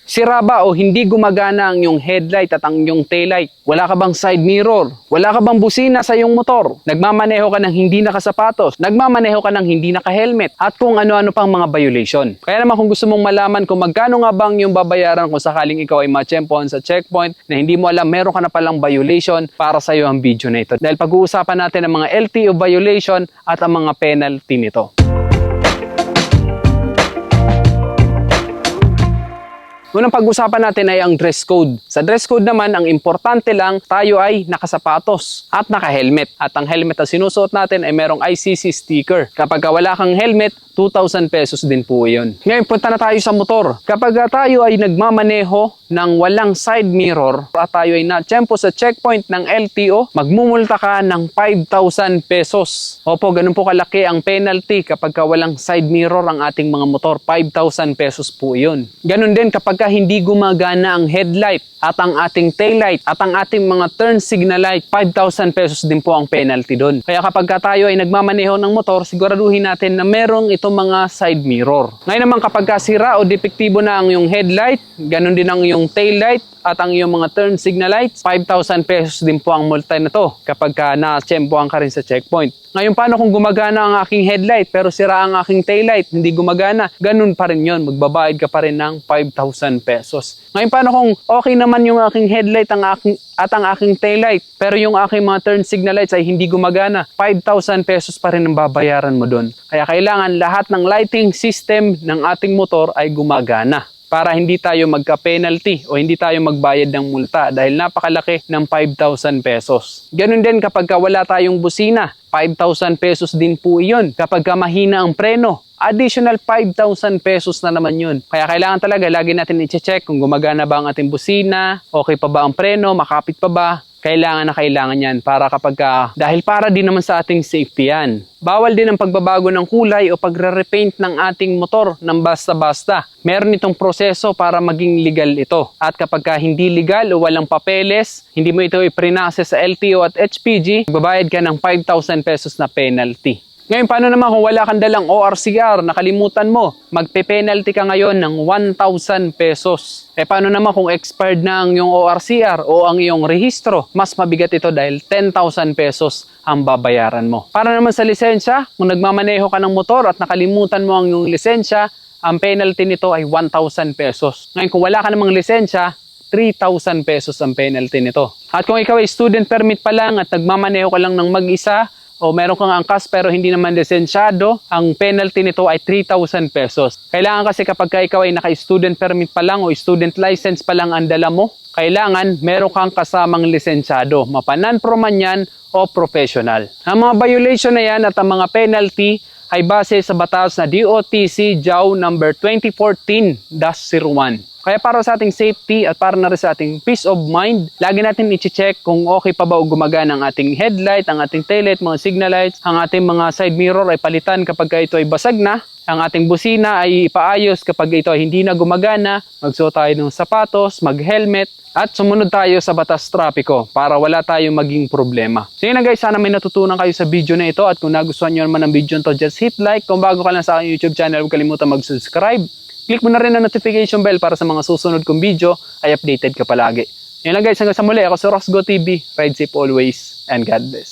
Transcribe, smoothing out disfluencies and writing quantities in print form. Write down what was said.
Sira ba o hindi gumagana ang iyong headlight at ang iyong taillight? Wala ka bang side mirror? Wala ka bang busina sa iyong motor? Nagmamaneho ka ng hindi nakasapatos? Nagmamaneho ka ng hindi naka-helmet? At kung ano-ano pang mga violation. Kaya naman kung gusto mong malaman kung magkano nga bang yung babayaran kung sakaling ikaw ay matsyempohan sa checkpoint na hindi mo alam meron ka na palang violation, para sa iyo ang video na ito. Dahil pag-uusapan natin ang mga LTO violation at ang mga penalty nito. Unang pag-usapan natin ay ang dress code. Sa dress code naman, ang importante lang tayo ay nakasapatos at naka-helmet. At ang helmet na sinusuot natin ay merong ICC sticker. Kapag wala kang helmet, 2,000 pesos din po yun. Ngayon, punta na tayo sa motor. Kapag tayo ay nagmamaneho ng walang side mirror at tayo ay natsyempo sa checkpoint ng LTO, magmumulta ka ng 5,000 pesos. Opo, ganun po kalaki ang penalty kapag walang side mirror ang ating mga motor. 5,000 pesos po yun. Ganun din kapag hindi gumagana ang headlight at ang ating taillight at ang ating mga turn signal light, 5,000 pesos din po ang penalty doon. Kaya kapag tayo ay nagmamaneho ng motor, siguraduhin natin na merong itong mga side mirror. Ngayon naman kapag sira o depektibo na ang iyong headlight, ganun din ang iyong taillight at ang iyong mga turn signal lights, 5,000 pesos din po ang multa na to kapag na-tsyempohan ka rin sa checkpoint. Ngayon, paano kung gumagana ang aking headlight pero sira ang aking taillight, hindi gumagana? Ganun pa rin yun, magbabayad ka pa rin ng 5,000 pesos. Ngayon, paano kung okay naman yung aking headlight ang aking taillight pero yung aking mga turn signal lights ay hindi gumagana? 5,000 pesos pa rin ang babayaran mo doon. Kaya kailangan lahat ng lighting system ng ating motor ay gumagana para hindi tayo magka-penalty o hindi tayo magbayad ng multa dahil napakalaki ng 5,000 pesos. Ganun din kapag wala tayong busina, 5,000 pesos din po iyon. Kapag mahina ang preno, additional 5,000 pesos na naman yun. Kaya kailangan talaga lagi natin i-check kung gumagana ba ang ating busina, okay pa ba ang preno, makapit pa ba. Kailangan na kailangan yan para dahil para din naman sa ating safety yan. Bawal din ang pagbabago ng kulay o pagre-repaint ng ating motor ng basta-basta. Meron itong proseso para maging legal ito. At kapag hindi legal o walang papeles, hindi mo ito iprinase sa LTO at HPG, magbabayad ka ng 5,000 pesos na penalty. Ngayon, paano naman kung wala kang dalang ORCR, nakalimutan mo, magpe-penalty ka ngayon ng 1,000 pesos. Paano naman kung expired na ang iyong ORCR o ang iyong rehistro? Mas mabigat ito dahil 10,000 pesos ang babayaran mo. Para naman sa lisensya, kung nagmamaneho ka ng motor at nakalimutan mo ang iyong lisensya, ang penalty nito ay 1,000 pesos. Ngayon, kung wala ka namang lisensya, 3,000 pesos ang penalty nito. At kung ikaw ay student permit pa lang at nagmamaneho ka lang ng mag-isa, o meron kang angkas pero hindi naman lisensyado, ang penalty nito ay 3,000 pesos. Kailangan kasi kapag ikaw ay naka-student permit pa lang o student license pa lang ang dala mo, kailangan meron kang kasamang lisensyado, mapanan-pro man yan o professional. Ang mga violation na yan at ang mga penalty ay base sa batas na DOTC JAW number 2014-01. Kaya para sa ating safety at para na rin sa ating peace of mind, lagi natin i-check kung okay pa ba o gumagana ang ating headlight, ang ating taillight, mga signal lights, ang ating mga side mirror ay palitan kapag ito ay basag na, ang ating busina ay ipaayos kapag ito ay hindi na gumagana, magsuot tayo ng sapatos, mag-helmet, at sumunod tayo sa batas trapiko para wala tayong maging problema. So yun na guys, sana may natutunan kayo sa video na ito at kung nagustuhan nyo naman ang video nito, just hit like. Kung bago ka lang sa aking YouTube channel, huwag kalimutan mag-subscribe. Click mo na rin ang notification bell para sa mga susunod kong video ay updated ka palagi. Yun lang guys, hanggang sa muli. Ako si Roxgo TV. Ride safe always and God bless.